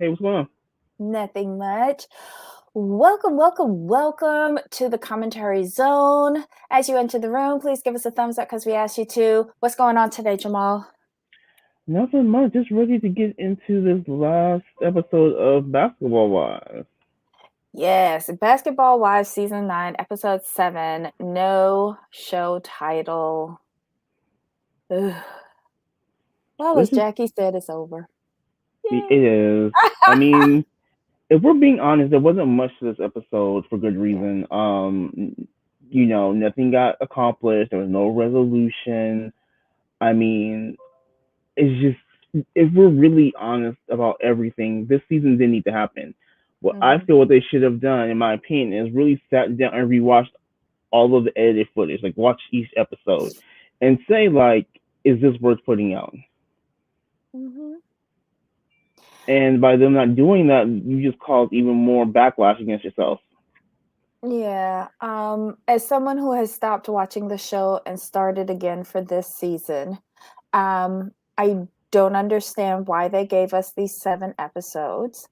Hey, what's going on? Nothing much. Welcome to the commentary zone. As you enter the room, please give us a thumbs up because we asked you to. What's going on today, Jamal? Nothing much. Just ready to get into this last episode of Basketball Wives. Yes, Basketball Wives Season 9, Episode 7, no show title. Ugh. Well, This as is Jackie said, it's over. it Yay. is. I mean, if we're being honest, there wasn't much to this episode for good Yeah. reason. Nothing got accomplished. There was no resolution. I mean, it's just if we're really honest about everything, this season didn't need to happen. What I Mhm. feel what they should have done, in my opinion, is really sat down and rewatched all of the edited footage, like watch each episode and say like, is this worth putting out? Mhm. And by them not doing that, you just cause even more backlash against yourself. Yeah, as someone who has stopped watching the show and started again for this season, I don't understand why they gave us these 7 episodes.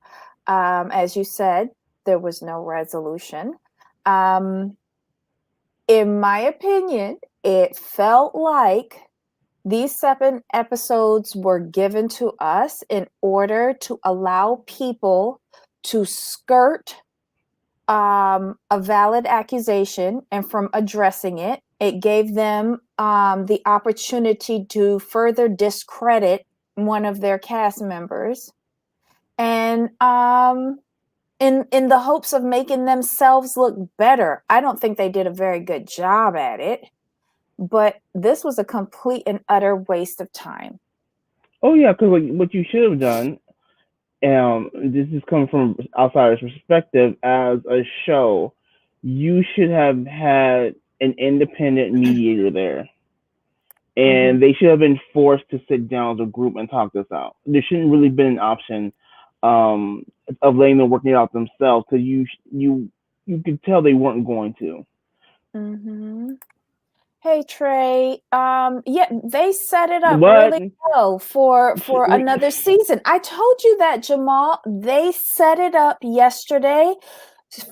As you said, there was no resolution. Um, in my opinion, it felt like these 7 episodes were given to us in order to allow people to skirt a valid accusation, and from addressing it, it gave them the opportunity to further discredit one of their cast members, and in the hopes of making themselves look better. I don't think they did a very good job at it, but this was a complete and utter waste of time. Oh yeah, because like what you should have done, this is coming from outsider's perspective as a show, you should have had an independent mediator there. Mm-hmm. And they should have been forced to sit down as a group and talk this out. There shouldn't really been an option um, of letting them work it out themselves because you could tell they weren't going to. Mm-hmm. Hey Trey, yeah, they set it up But really well for another season. I told you that, Jamal. They set it up yesterday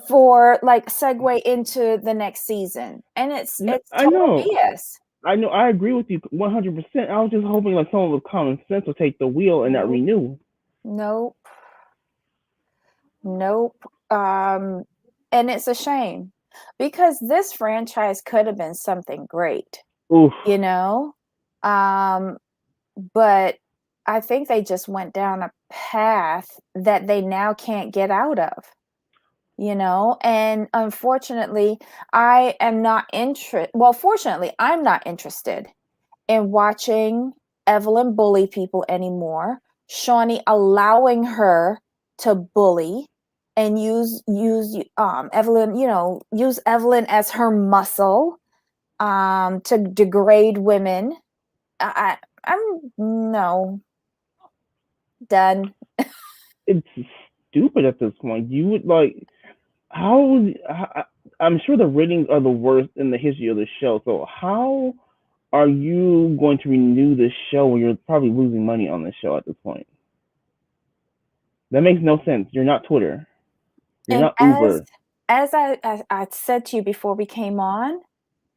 for like segue into the next season, and it's I total know, BS. I agree with you 100%. I was just hoping like someone with common sense would take the wheel and not Nope, renew. nope, nope. And it's a shame because this franchise could have been something great, Oof. you know? Um, but I think they just went down a path that they now can't get out of, and unfortunately, I am not interested. Well, fortunately, I'm not interested in watching Evelyn bully people anymore. Shawnee allowing her to bully and use Evelyn, use Evelyn as her muscle to degrade women. I'm no done. It's stupid at this point. You would like how would I'm sure the ratings are the worst in the history of the show. So how are you going to renew this show when you're probably losing money on this show at this point? That makes no sense. You're not Twitter. You're And not Uber. as I said to you before we came on,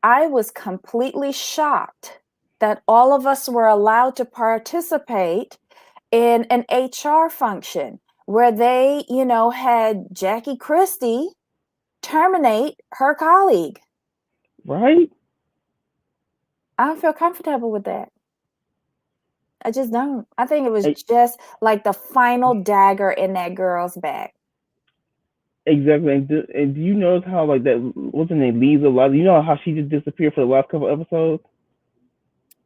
I was completely shocked that all of us were allowed to participate in an HR function where they, had Jackie Christie terminate her colleague. Right? I don't feel comfortable with that. I just don't. I think it was E- just like the final dagger in that girl's back. Exactly. And do you notice how like that what's her name, Lisa Liza, you know how she just disappeared for the last couple episodes?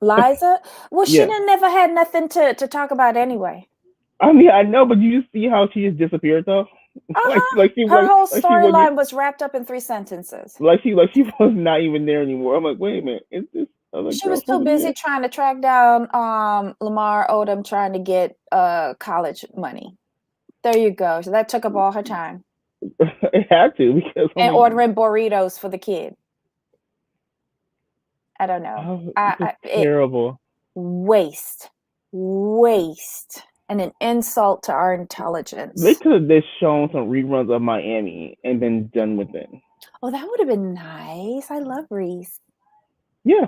Liza, well, she Yeah. didn't never had nothing to talk about anyway. I mean I know, but you just see how she just disappeared though? like Uh-huh. like she Her was whole like she wasn't storyline was wrapped up in 3 sentences. like she was not even there anymore. I'm like, wait a minute, is this other She girl was too supposed to be busy there? trying to track down Lamar Odom trying to get college money. There you go. So that took up all her time. It had to because I And mean, ordering burritos for the kid. I don't know. oh, I, it's just I it terrible. waste. Waste. and an insult to our They intelligence. could have just shown some reruns of Miami and been done with it. Oh, that would have been nice. I love Reese. Yeah,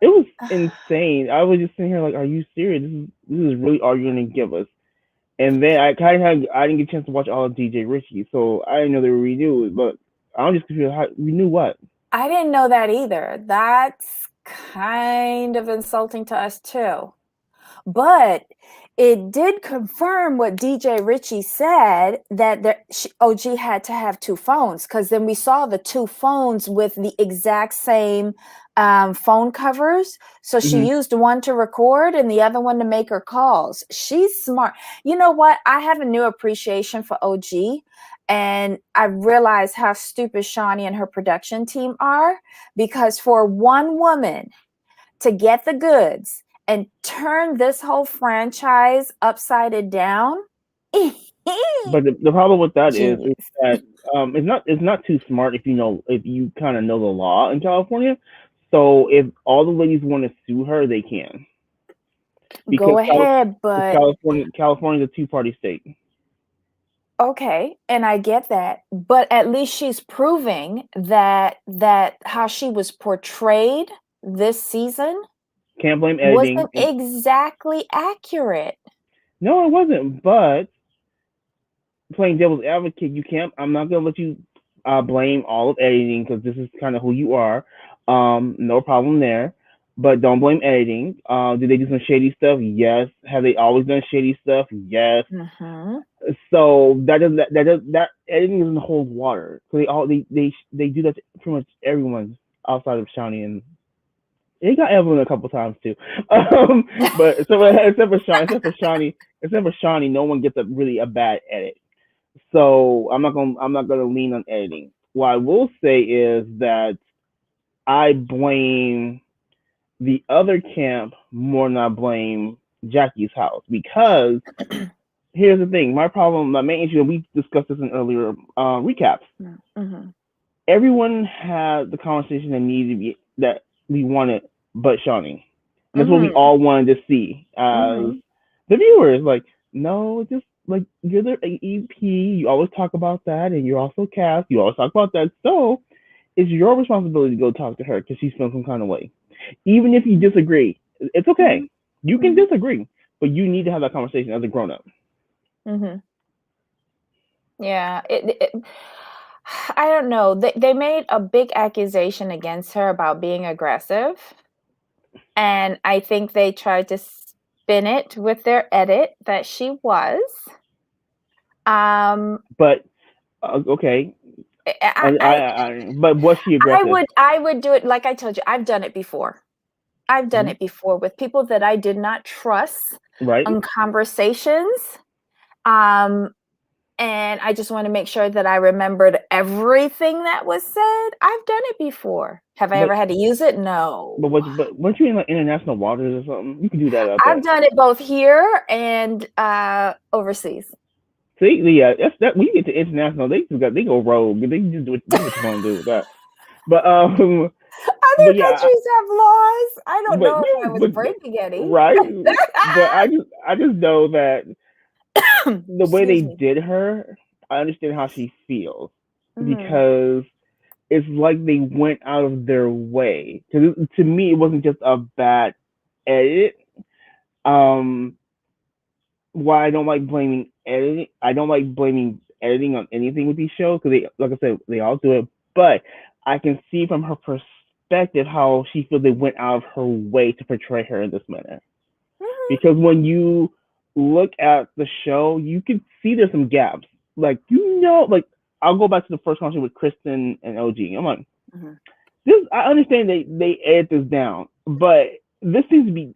it was insane. I was just sitting here like, are you serious? This is really all you're gonna give us. And then I didn't get a chance to watch all of DJ Richie, so I didn't know they were renewed. But I'm just confused. How renew what? I didn't know that either. That's kind of insulting to us too. But it did confirm what DJ Richie said, that OG had to have two phones, because then we saw the two phones with the exact same phone covers. So she used one to record and the other one to make her calls. She's smart. You know what? I have a new appreciation for OG. And I realize how stupid Shawnee and her production team are, because for one woman to get the goods and turn this whole franchise upside down. But the problem with that is Genius. that it's not too smart if you kind of know the law in California. So if all the ladies want to sue her, they can. Go ahead, but California's a two-party state. okay, and I get that, but at least she's proving that how she was portrayed this season Can't blame editing. wasn't exactly accurate. No, it wasn't. But playing devil's advocate, I'm not gonna let you blame all of editing, because this is kind of who you are. No problem there. But don't blame editing. Did they do some shady stuff? Yes. Have they always done shady stuff? Yes. So that editing doesn't hold water. So they do that to pretty much everyone outside of Shawnee, and they got Evelyn a couple times too. But except for Shawnee, no one gets a bad edit. So I'm not gonna lean on editing. What I will say is that I blame the other camp more than I blame Jackie's house, because here's the thing. My main issue, and we discussed this in earlier recaps. Everyone had the conversation that we wanted, but Shawnee. And that's what we all wanted to see as the viewers. Like, no, just like, you're the EP. You always talk about that, and you're also cast. You always talk about that. So it's your responsibility to go talk to her because she's feeling some kind of way. Even if you disagree, it's okay. You can disagree, but you need to have that conversation as a grown up. Yeah, I don't know. They made a big accusation against her about being aggressive, and I think they tried to spin it with their edit that she was. But okay. But was she aggressive? I would do it like I told you. I've done it before. I've done it before with people that I did not trust on conversations. And I just want to make sure that I remembered everything that was said. I've done it before. Have I ever had to use it? No. But weren't you in like international waters or something? You can do that. I've done it both here and overseas. See, yeah, that when you get to international, they go rogue. They just do what you want to do with that. But other countries have laws. I don't know if I was breaking any. Right. But I just know that the way they did her, I understand how she feels, because it's like they went out of their way. Because to me, it wasn't just a bad edit. Why I don't like blaming editing. I don't like blaming editing on anything with these shows, because like I said, they all do it. But I can see from her perspective how she feels they went out of her way to portray her in this manner. Because when you look at the show, you can see there's some gaps. Like, like, I'll go back to the first conversation with Kristen and OG. I'm like, I understand they edit this down, but it seems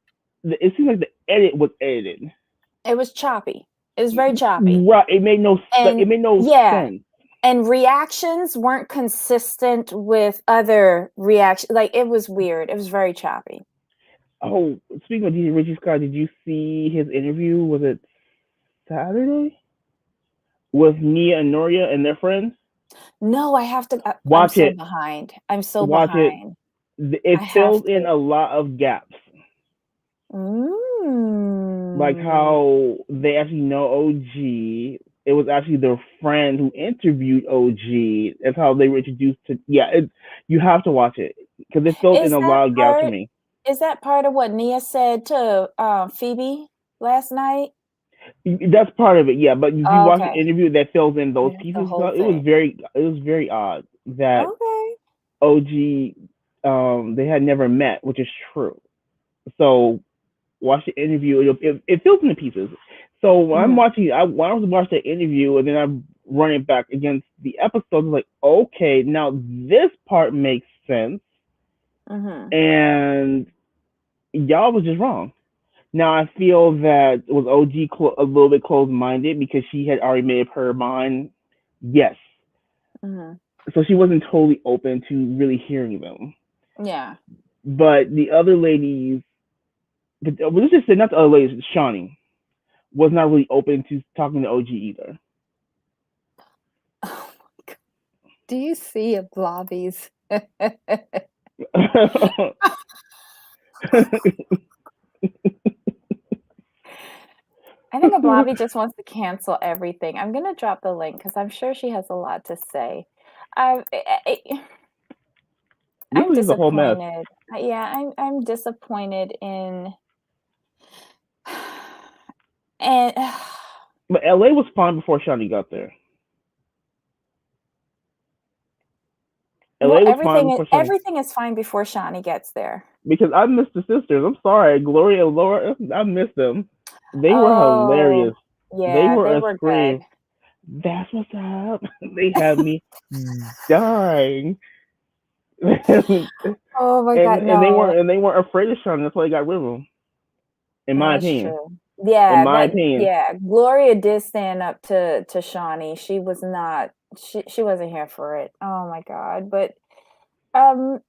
like the edit was edited. It was choppy. It was very choppy. Right. It made no sense. And reactions weren't consistent with other reactions. Like, it was weird. It was very choppy. Oh, speaking of DJ Richie Scott, did you see his interview? Was it Saturday? With Nia and Noria and their friends? No, I have to watch it. I'm so behind. It fills in a lot of gaps. Like how they actually know OG. It was actually their friend who interviewed OG. That's how they were introduced to. Yeah, you have to watch it because it fills in Is a that lot of gaps for part me. is that part of what Nia said to, Phoebe last night? That's part of it, yeah. But if you Oh, watch the okay. interview that fills in those The pieces, whole thing. it was very odd that Okay. OG they had never met, which is true. So watch the interview. It fills in the pieces. So when I'm Mhm, watching, when I was watching the interview and then I run it back against the episode, like, okay, now this part makes sense, mhm. and y'all was just wrong. Now I feel that was OG a little bit closed minded because she had already made up her mind. Yes, Mhm. so she wasn't totally open to really hearing them. Yeah. But the other ladies, but let's just say not the other ladies, Shawnee was not really open to talking to OG either. Oh my god. Do you see a blobbies? I think a blobby just wants to cancel everything. I'm gonna drop the link because I'm sure she has a lot to say. This I'm is a whole mess. disappointed. Yeah, I'm disappointed in and But LA was fine before Shawnee got there. well, LA was fine before Shawnee. everything is fine before Shawnee gets there. Because I missed the sisters. I'm sorry, Gloria and Laura. I missed them. They were Oh, hilarious. They yeah, were they a were good. scream. That's what's up. They had me dying. and Oh my god, no. and they weren't afraid of Shawnee. That's why they got rid of them. In my That's opinion. true. In Yeah, my opinion. Gloria did stand up to Shawnee. She was not she wasn't here for it. Oh my god. But um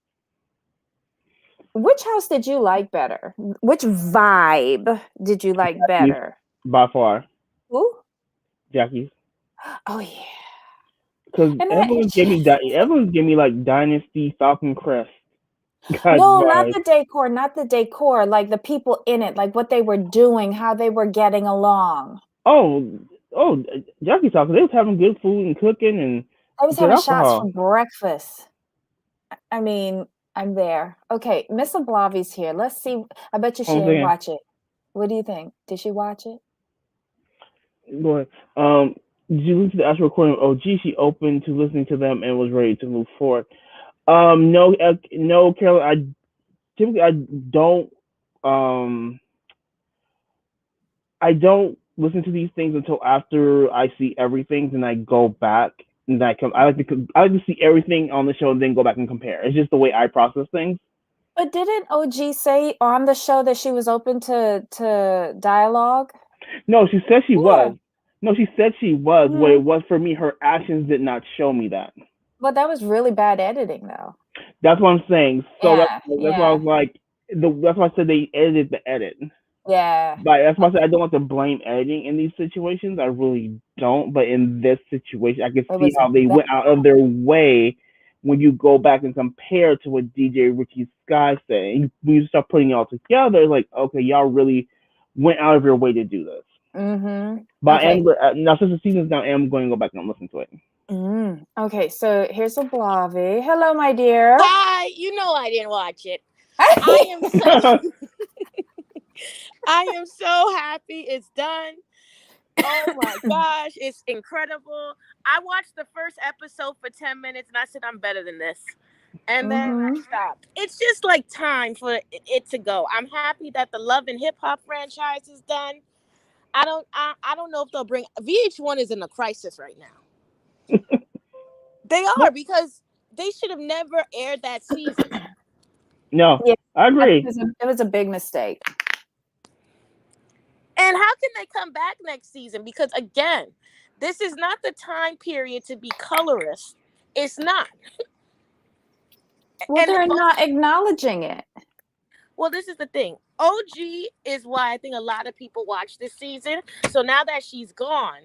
which house did you like better? Which vibe did you like Jackie's better? by far. Who? Jackie's. Oh yeah. Because And everyone's gave me like Dynasty Falcon Crest God no, vibes. not the decor, like the people in it, like what they were doing, how they were getting along. Oh, oh, Jackie talking. They was having good food and cooking and I was good having shots alcohol. for breakfast. I mean, I'm there. Okay, Miss Ablavi's here. Let's see. I bet you she Once ain't again, watch it. What do you think? Did she watch it? go ahead. Did you listen to the actual recording of OG? She opened to listening to them and was ready to move forward. No, no, Carolyn. I don't. Um, I don't listen to these things until after I see everything, then I go back and I come. I like to see everything on the show and then go back and compare. It's just the way I process things. But didn't OG say on the show that she was open to dialogue? No, she said she Yeah. was. No, she said she was. What Hmm. it was for me, her actions did not show me that. But that was really bad editing, though. That's what I'm saying. So Yeah, that's why I yeah, was like, that's why I said they edited the edit. yeah. But that's why I said I don't want to blame editing in these situations. I really don't. But in this situation, I can It see was how they bad. went out of their way when you go back and compare to what DJ Richie Sky said. And when you start putting it all together, it's like, okay, y'all really went out of your way to do this. Mhm. But I am Okay. now since the season's down, I am going to go back and listen to it. Okay, so here's a Blavi. Hello, my dear. Hi, you know I didn't watch it. I am so I am so happy it's done. Oh my gosh, it's incredible. I watched the first episode for 10 minutes and I said I'm better than this. And then I Mhm. stopped. It's just like time for it to go. I'm happy that the Love and Hip Hop franchise is done. I don't know if they'll bring VH1 is in a crisis right now. They are because they should have never aired that season. No, Yeah, I I think agree. it was a big mistake. And how can they come back next season? Because again, this is not the time period to be colorist. It's not. Well, And they're not acknowledging it. well, this is the thing. OG is why I think a lot of people watch this season. So now that she's gone,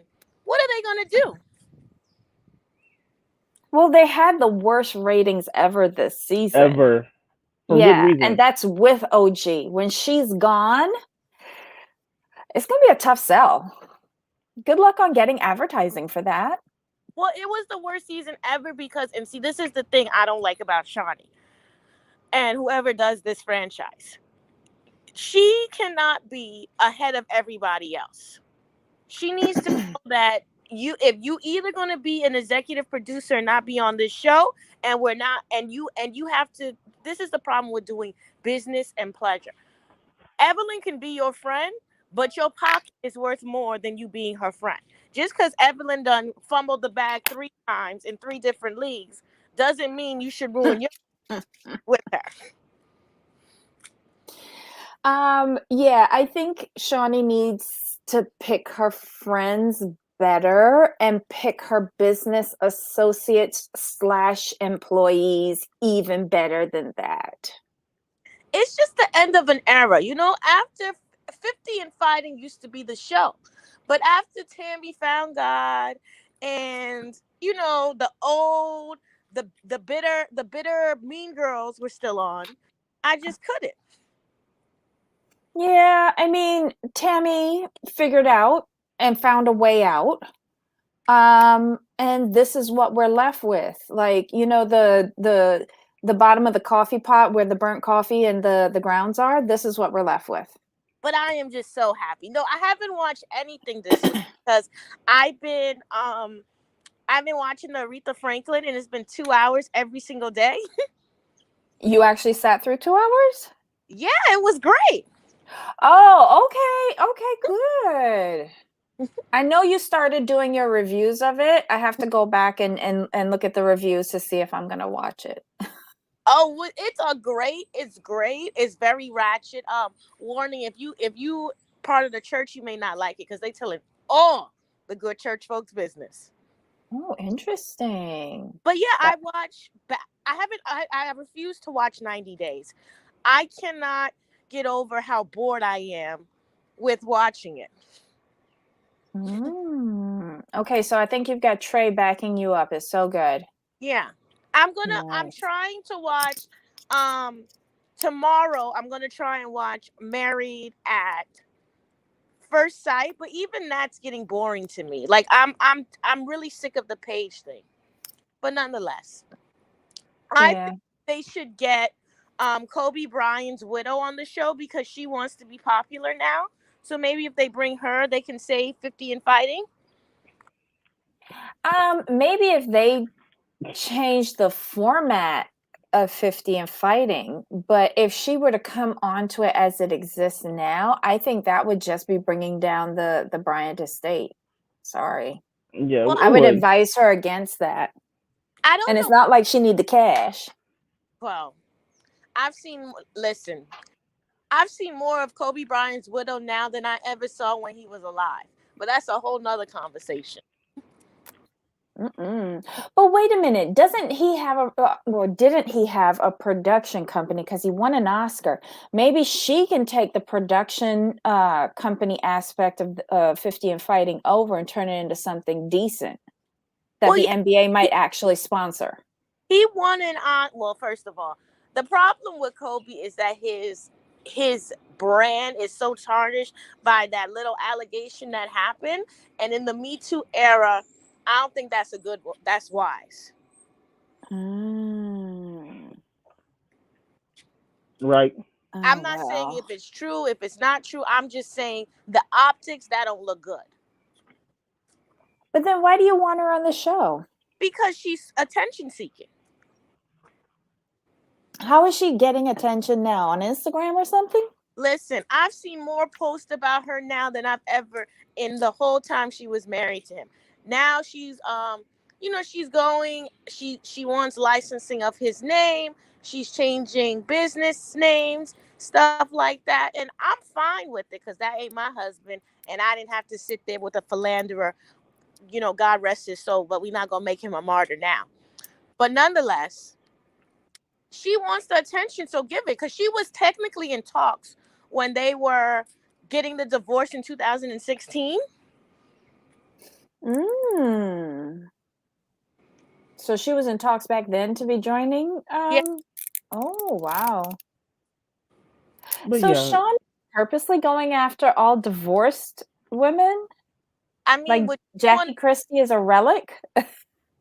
what are they going to do? Well, they had the worst ratings ever this season. Ever. For good Yeah, reason. and that's with OG. When she's gone, It's gonna be a tough sell. Good luck on getting advertising for that. Well, it was the worst season ever because, and see, this is the thing I don't like about Shawnee and whoever does this franchise. She cannot be ahead of everybody else. She needs to know that if you either going to be an executive producer and not be on this show, and we're not, and you have to. This is the problem with doing business and pleasure. Evelyn can be your friend, but your pocket is worth more than you being her friend. Just because Evelyn done fumbled the bag 3 times in 3 different leagues doesn't mean you should ruin your with her. Yeah, I think Shawnee needs to pick her friends better and pick her business associates / employees even better than that. It's just the end of an era. After 50 and Fighting used to be the show. But after Tammy found God and, the bitter Mean Girls were still on, I just couldn't. Yeah, I mean, Tammy figured out and found a way out. And this is what we're left with. Like, the bottom of the coffee pot where the burnt coffee and the grounds are, this is what we're left with. But I am just so happy. No, I haven't watched anything this week because I've been watching the Aretha Franklin, and it's been 2 hours every single day. You actually sat through 2 hours? Yeah, it was great. Oh, okay, good. I know you started doing your reviews of it. I have to go back and look at the reviews to see if I'm gonna watch it. Oh, it's great. It's very ratchet. Warning: if you part of the church, you may not like it because they telling all the good church folks business. Oh, interesting. But yeah, I watch. I refuse to watch 90 Days. I cannot get over how bored I am with watching it. Okay, so I think you've got Trey backing you up. It's so good. Yeah. I'm Nice. trying to watch tomorrow I'm gonna try and watch Married at First Sight, but even that's getting boring to me. Like I'm really sick of the Paige thing. But nonetheless, I Yeah. think they should get Kobe Bryant's widow on the show because she wants to be popular now. So maybe if they bring her, they can save 50 and Fighting. Maybe if they change the format of 50 and Fighting, but if she were to come onto it as it exists now, I think that would just be bringing down the Bryant estate. Sorry. Yeah, Well, I would advise her against that. I don't And know. it's not like she need the cash. Well, I've seen more of Kobe Bryant's widow now than I ever saw when he was alive. But that's a whole nother conversation. But wait a minute, didn't he have a production company because he won an Oscar? Maybe she can take the production company aspect of 50 and Fighting over and turn it into something decent that the NBA might actually sponsor. He won an well, first of all, the problem with Kobe is that his brand is so tarnished by that little allegation that happened, and in the Me Too era, I don't think that's that's wise. Right. I'm not saying if it's true, if it's not true. I'm just saying the optics, that don't look good. But then why do you want her on the show? Because she's attention seeking. How is she getting attention now? On Instagram or something? Listen, I've seen more posts about her now than I've ever in the whole time she was married to him. Now she's she's going, she wants licensing of his name, she's changing business names, stuff like that, and I'm fine with it because that ain't my husband, and I didn't have to sit there with a philanderer, God rest his soul, but we're not gonna make him a martyr now. But nonetheless, she wants the attention, so give it, because she was technically in talks when they were getting the divorce in 2016. So she was in talks back then to be joining? Yeah. Oh, wow. But So yeah. Shawn, purposely going after all divorced women? I mean, Like Jackie Christie is a relic?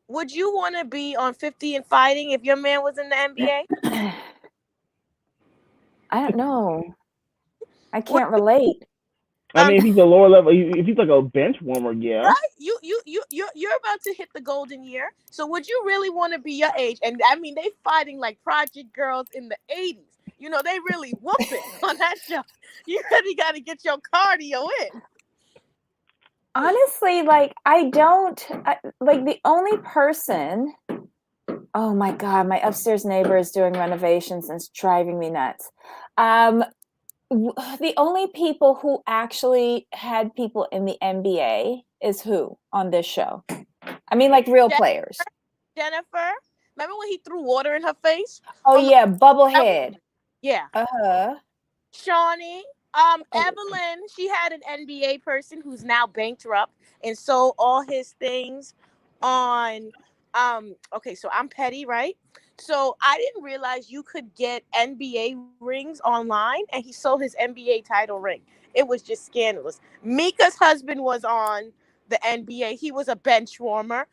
would you want to be on 50 and Fighting if your man was in the NBA? I don't know. I can't relate. I mean, if he's a lower level, if he's like a bench warmer, yeah. Right? You're about to hit the golden year. So would you really want to be your age? And I mean, they fighting like Project Girls in the 80s. You know, they really whooping on that show. You really got to get your cardio in. Honestly, like like the only person. Oh my God, my upstairs neighbor is doing renovations and it's driving me nuts. The only people who actually had people in the NBA is who on this show? I mean, like real players. Jennifer, remember when he threw water in her face? Oh yeah, Bubblehead. Yeah. Shawnee. Evelyn, she had an NBA person who's now bankrupt and sold all his things on okay, so I'm petty, right? So I didn't realize you could get NBA rings online, and he sold his NBA title ring. It was just scandalous. Mika's husband was on the NBA. He was a bench warmer.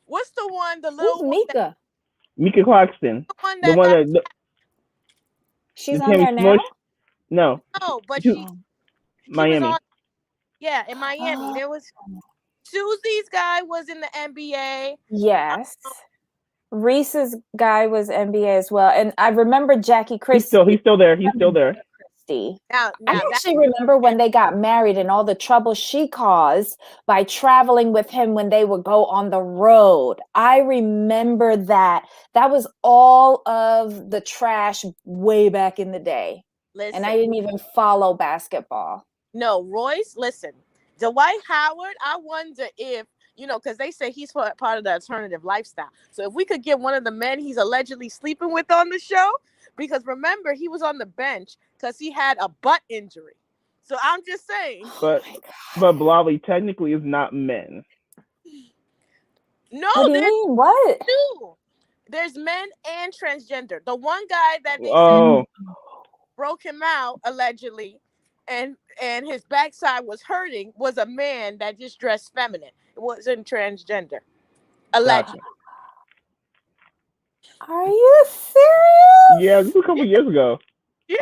What's the one? The little Who's Mika? Mika Claxton. The one that she's on there now. No. No, but she Miami. Was on, yeah, in Miami. There was Susie's guy was in the NBA. Yes. Reese's guy was NBA as well. And I remember Jackie Christie. He's still there. He's still there. I actually remember when they got married and all the trouble she caused by traveling with him when they would go on the road. I remember that. That was all of the trash way back in the day. Listen, and I didn't even follow basketball. No, Royce, listen. Dwight Howard, I wonder if, you know, because they say he's part of the alternative lifestyle. So if we could get one of the men he's allegedly sleeping with on the show, because remember, he was on the bench because he had a butt injury. So I'm just saying. But Blavely technically is not men. No, what do you mean? What? Two. There's men and transgender. The one guy that they said broke him out allegedly, and his backside was hurting, was a man that just dressed feminine. It wasn't transgender. Allegedly. Are you serious? Yeah, this was a couple years ago. Yeah.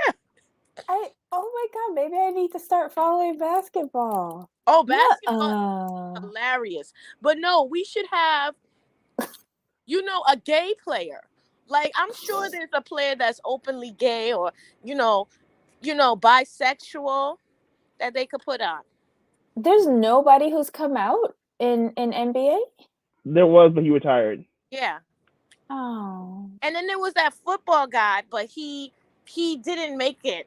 Oh my God, maybe I need to start following basketball. Oh, basketball is hilarious. But no, we should have, you know, a gay player. Like, I'm sure there's a player that's openly gay or, you know, bisexual that they could put on. There's nobody who's come out in NBA? There was, but he retired. Yeah. Oh. And then there was that football guy, but he didn't make it.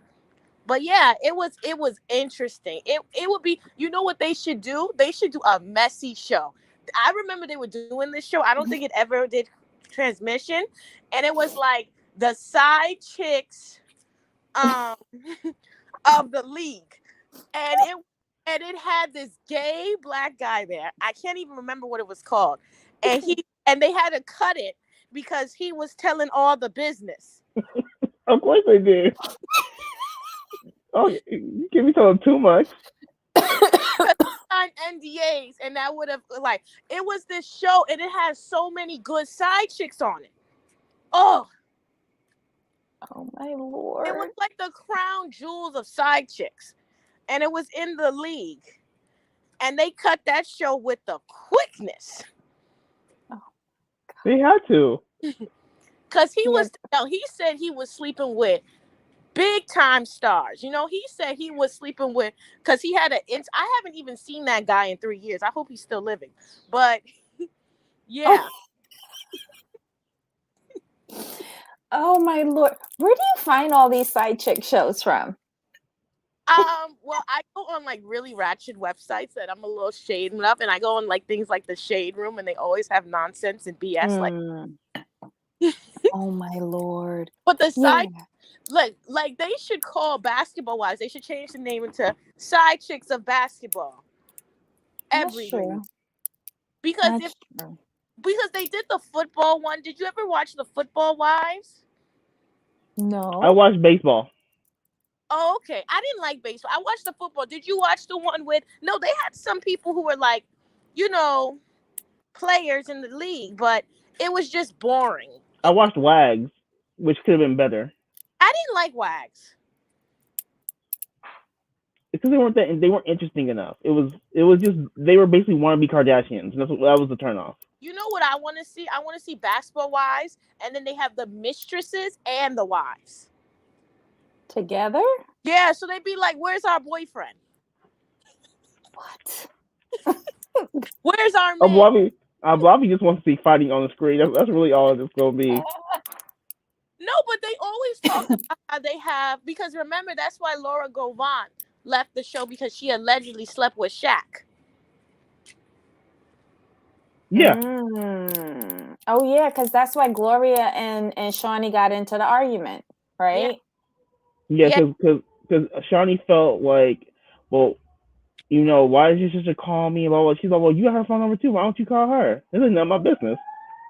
But yeah, it was interesting. It would be, you know what they should do? They should do a messy show. I remember they were doing this show. I don't think it ever did transmission. And it was like the side chicks of the league. And it had this gay black guy there. I can't even remember what it was called. And they had to cut it because he was telling all the business. Of course they did. Oh, you can't be telling too much. Signed NDAs, and that would have, like, it was this show, and it has so many good side chicks on it. Oh my Lord! It was like the crown jewels of side chicks, and it was in the league, and they cut that show with the quickness. Oh, they had to, because he said he was sleeping with big time stars. You know, he said he was sleeping with, because he had I haven't even seen that guy in 3 years. I hope he's still living. But yeah. Oh my Lord. Where do you find all these side chick shows from? Well, I go on like really ratchet websites that I'm a little shading up, and I go on like things like the Shade Room, and they always have nonsense and BS like. Oh my Lord. But the side like they should call Basketball Wives. They should change the name into Side Chicks of Basketball. Everything. Because because they did the football one. Did you ever watch the Football Wives? No. I watched baseball. Oh, okay. I didn't like baseball. I watched the football. Did you watch the one with? No, they had some people who were like, you know, players in the league, but it was just boring. I watched Wags, which could have been better. I didn't like Wags. It's because they weren't interesting enough. It was just they were basically wannabe Kardashians. And that was the turnoff. You know what I want to see? I want to see basketball wives, and then they have the mistresses and the wives Together? Yeah, so they'd be like, "Where's our boyfriend? What? Where's our man?" Bobby just wants to see fighting on the screen. That's really all it's gonna be. No, but they always talk about how they have, because remember, that's why Laura Govan left the show, because she allegedly slept with Shaq. Yeah. Oh yeah, because that's why Gloria and Shawnee got into the argument, right? Yeah, because Shawnee felt like, well, you know, why did your sister call me? Blah, blah. She's like, well, you got her phone number too. Why don't you call her? This is none of my business.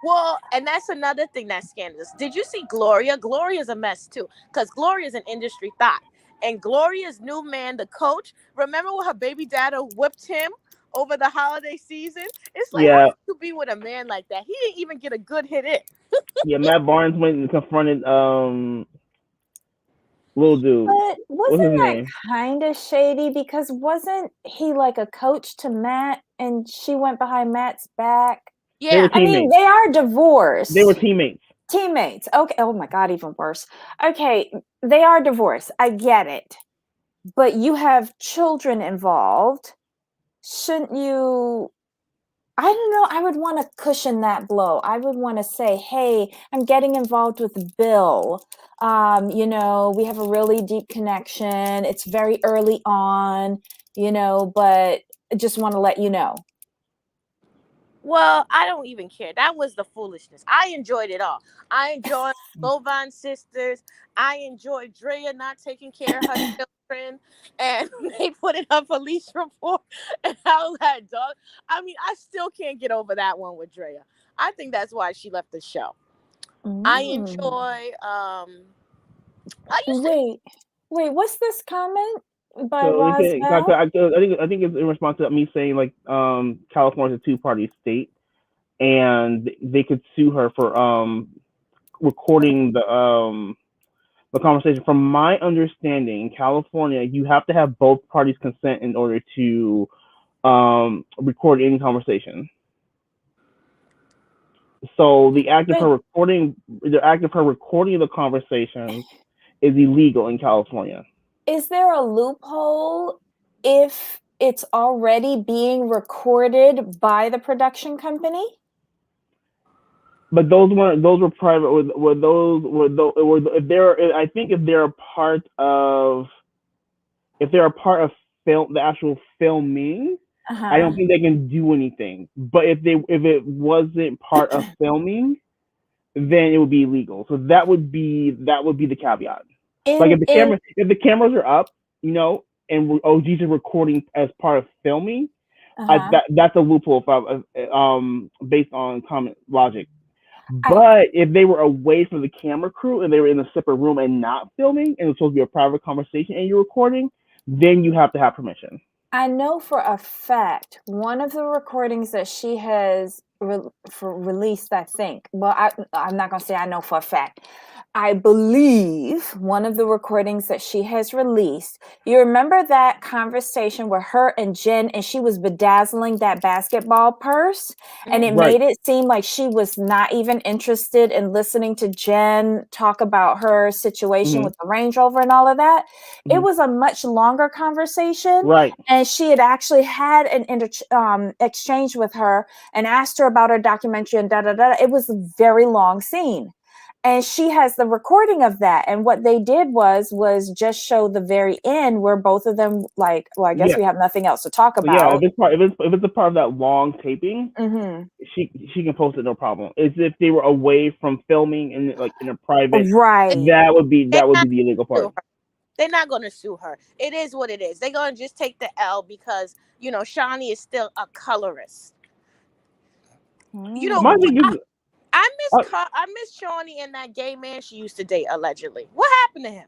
Well, and that's another thing that's scandalous. Did you see Gloria? Gloria's a mess too, because Gloria's an industry thought. And Gloria's new man, the coach, remember when her baby daddy whipped him over the holiday season? It's like, how could you be with a man like that? He didn't even get a good hit in. Yeah, Matt Barnes went and confronted little dude. But wasn't that kind of shady? Because wasn't he like a coach to Matt, and she went behind Matt's back? Yeah, I mean, they are divorced. They were teammates. Teammates. Okay. Oh my God, even worse. Okay, they are divorced. I get it. But you have children involved. Shouldn't you? I don't know. I would want to cushion that blow. I would want to say, hey, I'm getting involved with Bill. You know, we have a really deep connection. It's very early on, you know, but I just want to let you know. Well, I don't even care. That was the foolishness. I enjoyed it all. I enjoyed Govan sisters. I enjoyed Drea not taking care of her children, and they put it on police report and how that dog. I mean, I still can't get over that one with Drea. I think that's why she left the show. I enjoy. Wait. What's this comment? By so Roswell? I think it's in response to me saying like California's a two-party state, and they could sue her for recording the conversation. From my understanding, in California, you have to have both parties' consent in order to record any conversation. So the act of her recording the conversation is illegal in California. Is there a loophole if it's already being recorded by the production company? But those were private. I think if they're a part of film, the actual filming, I don't think they can do anything. But if it wasn't part of filming, then it would be illegal. So that would be the caveat. Like if the cameras are up, you know, and OGs are recording as part of filming, that's a loophole based on common logic. But if they were away from the camera crew and they were in a separate room and not filming, and it was supposed to be a private conversation and you're recording, then you have to have permission. I know for a fact one of the recordings that she has released, I think. Well, I'm not going to say I know for a fact. I believe one of the recordings that she has released, you remember that conversation where her and Jen, and she was bedazzling that basketball purse, and it made it seem like she was not even interested in listening to Jen talk about her situation with the Range Rover and all of that. It was a much longer conversation. Right. And she had actually had an exchange with her and asked her about her documentary and da-da-da. It was a very long scene. And she has the recording of that. And what they did was just show the very end where both of them like, well, I guess we have nothing else to talk about. Yeah, if it's a part of that long taping, she can post it, no problem. It's if they were away from filming and like in a private, that would be the illegal part. They're not going to sue her. It is what it is. They're going to just take the L because, you know, Shawnee is still a colorist. You know, I miss Shawnee and that gay man she used to date, allegedly. What happened to him?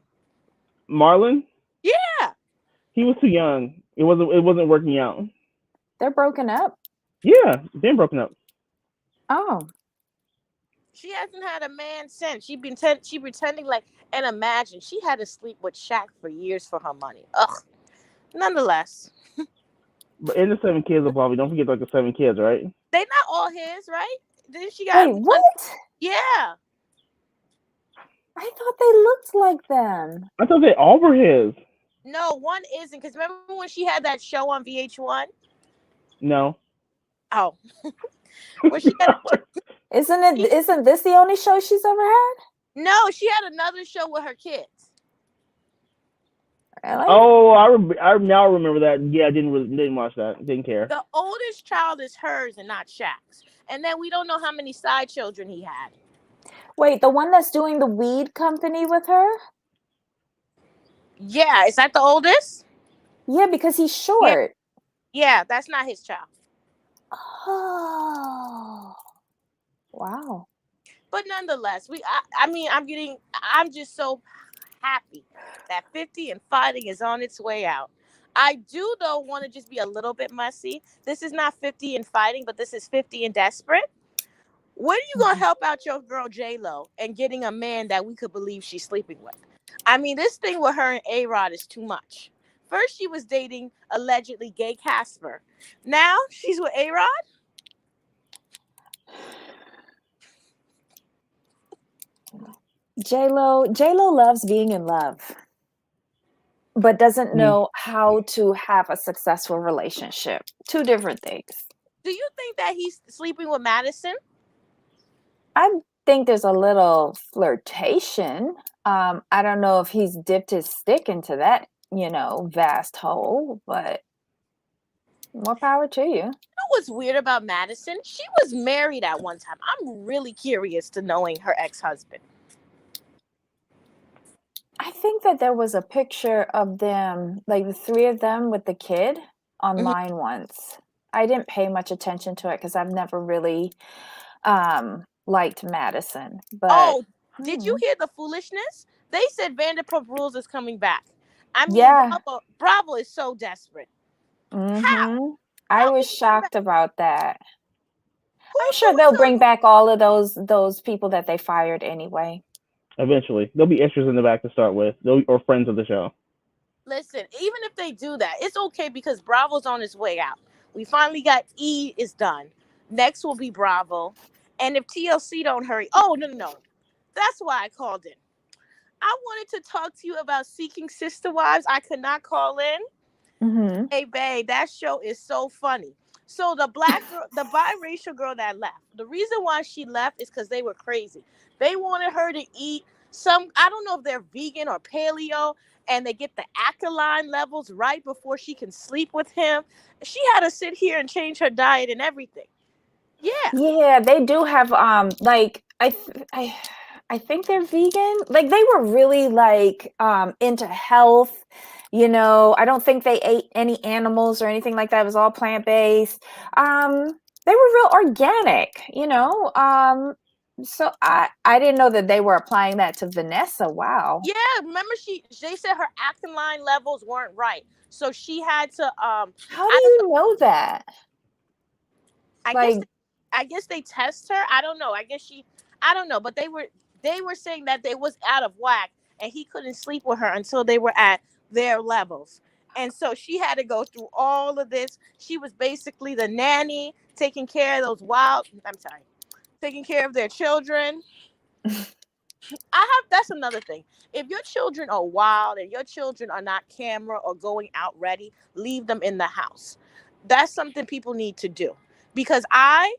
Marlon? Yeah. He was too young. It wasn't working out. They're broken up. Yeah, been broken up. Oh, She hasn't had a man since. She pretending like, and imagine she had to sleep with Shaq for years for her money. Ugh. Nonetheless, But in the 7 kids of Bobby, don't forget like the 7 kids, right? they not all his, right? Then she got wait, what? Yeah. I thought they looked like them. I thought they all were his. No, one isn't. Because remember when she had that show on VH1? No. Oh. Where she had Isn't this the only show she's ever had? No, she had another show with her kids. Really? Oh, I now remember that. Yeah, I didn't watch that. Didn't care. The oldest child is hers and not Shaq's. And then we don't know how many side children he had. Wait, the one that's doing the weed company with her? Yeah, is that the oldest? Yeah, because he's short. Yeah, that's not his child. Oh, wow. But nonetheless, I'm just so happy that 50 and Fighting is on its way out. I do, though, want to just be a little bit messy. This is not 50 and Fighting, but this is 50 and Desperate. When are you going to help out your girl J-Lo and getting a man that we could believe she's sleeping with? I mean, this thing with her and A-Rod is too much. First, she was dating allegedly gay Casper. Now, she's with A-Rod? J-Lo loves being in love, but doesn't know how to have a successful relationship. Two different things. Do you think that he's sleeping with Madison? I think there's a little flirtation. I don't know if he's dipped his stick into that, vast hole, but more power to you. You know what's weird about Madison? She was married at one time. I'm really curious to knowing her ex-husband. I think that there was a picture of them, like the three of them with the kid online once. I didn't pay much attention to it because I've never really liked Madison. But did you hear the foolishness? They said Vanderpump Rules is coming back. I mean, yeah. Bravo is so desperate. How? I was shocked about that. I'm sure they'll bring back all of those people that they fired anyway. Eventually, there'll be extras in the back to start with, or friends of the show. Listen, even if they do that, it's okay because Bravo's on its way out. We finally got E is done. Next will be Bravo. And if TLC don't hurry, no. That's why I called in. I wanted to talk to you about Seeking Sister Wives. I could not call in. Hey, babe, that show is so funny. So the black girl, the biracial girl that left, the reason why she left is because they were crazy. They wanted her to eat I don't know if they're vegan or paleo, and they get the alkaline levels right before she can sleep with him. She had to sit here and change her diet and everything. Yeah. Yeah, they do have I think they're vegan. Like they were really into health. I don't think they ate any animals or anything like that. It was all plant-based. They were real organic, so I didn't know that they were applying that to Vanessa. Wow. Yeah, remember they said her alkaline levels weren't right. So she had to How do you know that? I guess they test her. I don't know. I don't know, but they were saying that they was out of whack and he couldn't sleep with her until they were at their levels. And so she had to go through all of this. She was basically the nanny, taking care of taking care of their children. That's another thing. If your children are wild and your children are not camera or going out ready, leave them in the house. That's something people need to do. Because I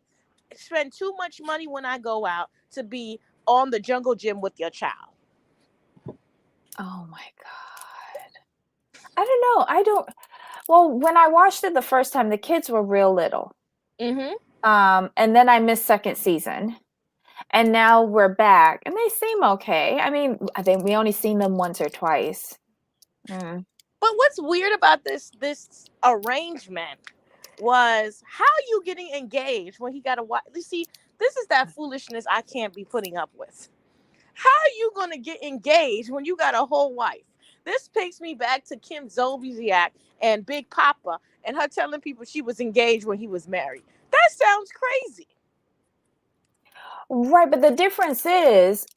spend too much money when I go out to be on the jungle gym with your child. Oh my God. I don't know. Well, when I watched it the first time, the kids were real little. And then I missed second season. And now we're back and they seem okay. I mean, I think we only seen them once or twice. But what's weird about this arrangement was how are you getting engaged when he got a wife? You see, this is that foolishness I can't be putting up with. How are you going to get engaged when you got a whole wife? This takes me back to Kim Zolciak and Big Papa and her telling people she was engaged when he was married. That sounds crazy. Right, but the difference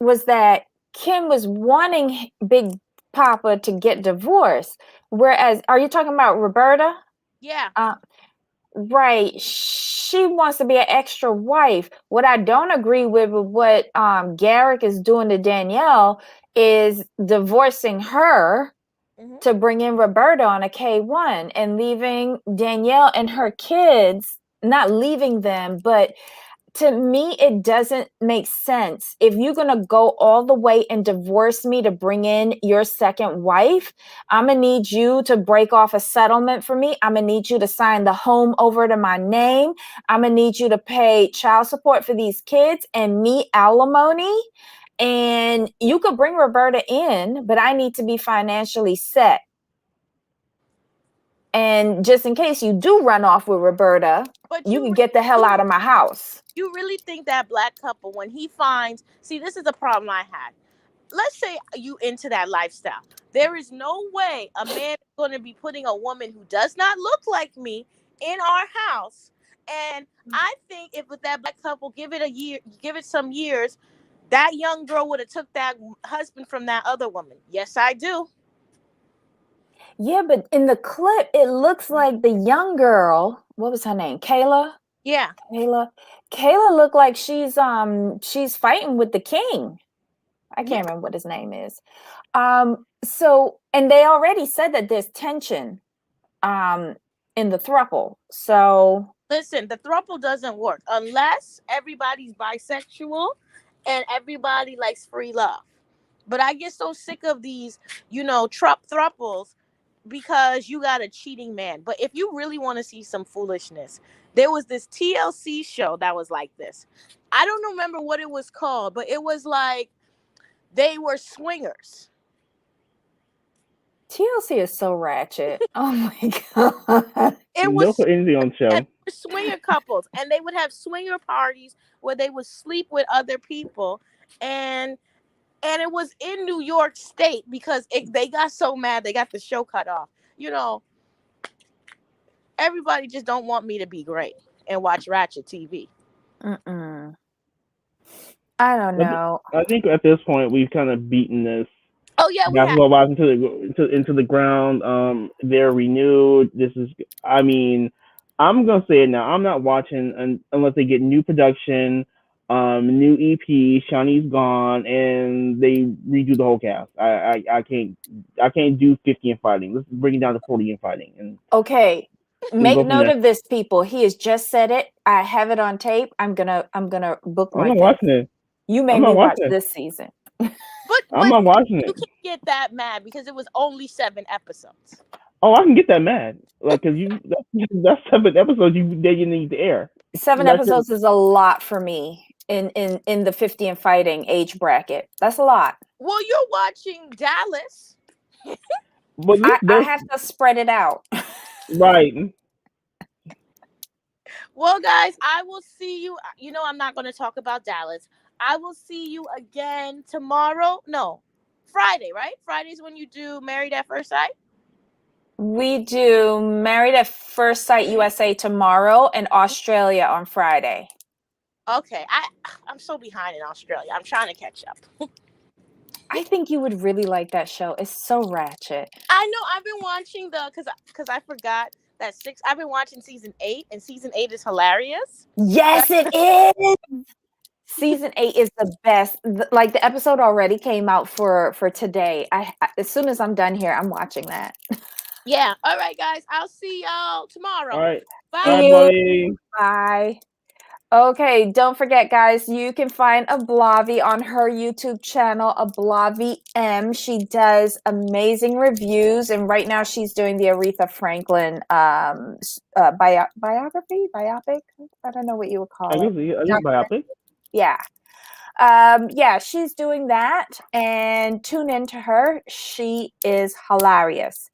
was that Kim was wanting Big Papa to get divorced, whereas, are you talking about Roberta? Yeah. Right, she wants to be an extra wife. What I don't agree with what Garrick is doing to Danielle is divorcing her to bring in Roberta on a K1 and leaving Danielle and her kids, not leaving them, but to me, it doesn't make sense. If you're going to go all the way and divorce me to bring in your second wife, I'm going to need you to break off a settlement for me. I'm going to need you to sign the home over to my name. I'm going to need you to pay child support for these kids and me alimony. And you could bring Roberta in, but I need to be financially set. And just in case you do run off with Roberta, you can get the hell out of my house. You really think that black couple, when he finds, see, this is the problem I had. Let's say you into that lifestyle. There is no way a man is going to be putting a woman who does not look like me in our house. And I think if with that black couple, give it some years, that young girl would have took that husband from that other woman. Yes, I do. Yeah, but in the clip, it looks like the young girl, what was her name? Kayla? Yeah. Kayla looked like she's fighting with the king. I can't remember what his name is. So, and they already said that there's tension in the throuple. So listen, the throuple doesn't work unless everybody's bisexual and everybody likes free love. But I get so sick of these, throuples because you got a cheating man. But if you really want to see some foolishness, there was this TLC show that was like this. I don't remember what it was called, but it was like they were swingers. TLC is so ratchet. Oh my god! It was anything on the show. Swinger couples, and they would have swinger parties where they would sleep with other people, and it was in New York State because they got so mad they got the show cut off. Everybody just don't want me to be great and watch ratchet TV. I don't know. I think at this point we've kind of beaten this. Oh yeah, basketball wives into the ground. They're renewed. I'm gonna say it now. I'm not watching unless they get new production, new EP. Shawnee's gone, and they redo the whole cast. I can't do 50 and fighting. Let's bring it down to 40 and fighting. And okay, make note of this, people. He has just said it. I have it on tape. I'm gonna book my. I'm not watching it. You made me watch this season. But I'm not watching it. You can't get that mad because it was only 7 episodes. Oh, I can get that mad. Like, cause that's 7 episodes you need to air. 7 episodes is a lot for me in the 50 and fighting age bracket. That's a lot. Well, you're watching Dallas. But I have to spread it out. Right. Well, guys, I will see you. I'm not going to talk about Dallas. I will see you again tomorrow. No, Friday, right? Friday's when you do Married at First Sight. We do Married at First Sight USA tomorrow and Australia on Friday. Okay. I'm so behind in Australia. I'm trying to catch up. I think you would really like that show. It's so ratchet. I know. I've been watching because I forgot that I've been watching season 8, and season 8 is hilarious. Yes, it is. Season 8 is the best. Like, the episode already came out for today. As soon as I'm done here, I'm watching that. Yeah. All right, guys. I'll see y'all tomorrow. All right. Bye. Bye. Okay, don't forget, guys, you can find Ablavi on her YouTube channel, Ablavi M. She does amazing reviews, and right now she's doing the Aretha Franklin biography? Biopic? I don't know what you would call it. I guess biopic. Yeah. She's doing that, and tune into her. She is hilarious.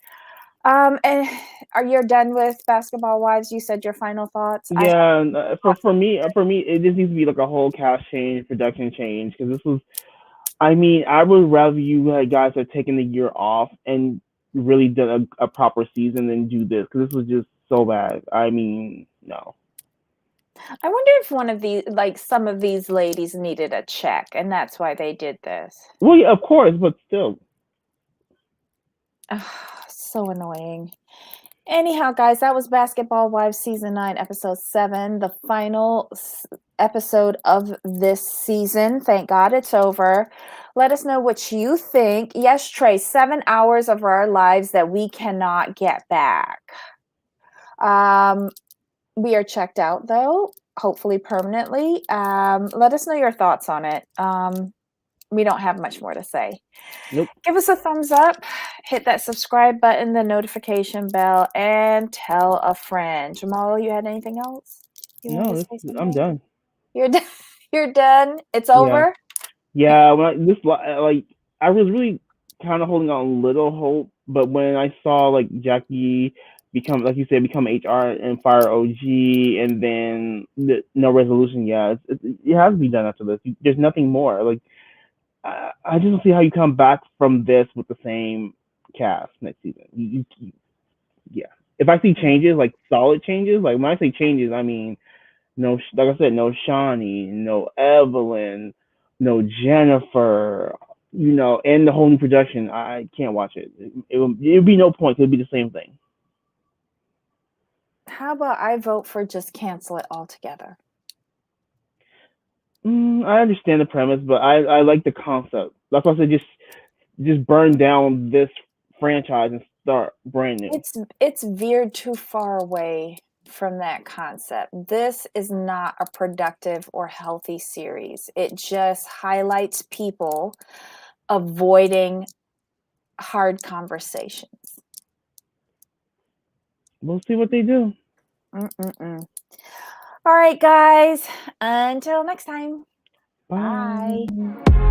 And are you done with Basketball Wives? You said your final thoughts. Yeah, for me, it just needs to be like a whole cast change, production change, because this was I mean, I would rather you guys have taken the year off and really done a proper season than do this because this was just so bad. I mean, no. I wonder if one of these, like some of these ladies needed a check and that's why they did this. Well, yeah, of course, but still. So annoying. Anyhow, guys, that was Basketball Wives Season 9, Episode 7, the final episode of this season. Thank God it's over. Let us know what you think. Yes, Trey, 7 hours of our lives that we cannot get back. We are checked out, though, hopefully permanently. Let us know your thoughts on it. We don't have much more to say. Nope. Give us a thumbs up, hit that subscribe button, the notification bell, and tell a friend. Jamal, you had anything else? No, I'm done. You're done. You're done. It's Yeah. over. Yeah, when I was really kind of holding on a little hope, but when I saw like Jackie become, like you said, become HR and fire OG, and then no resolution, yeah, it has to be done after this. There's nothing more. Like I just don't see how you come back from this with the same cast next season. Yeah, if I see changes, like solid changes, like when I say changes, I mean no, like I said, no Shawnee, no Evelyn, no Jennifer, and the whole new production. I can't watch it. It would be no point. It would be the same thing. How about I vote for just cancel it altogether? I understand the premise, but I like the concept. That's why I said just burn down this franchise and start brand new. It's veered too far away from that concept. This is not a productive or healthy series. It just highlights people avoiding hard conversations. We'll see what they do. All right, guys. Until next time. Bye. Bye.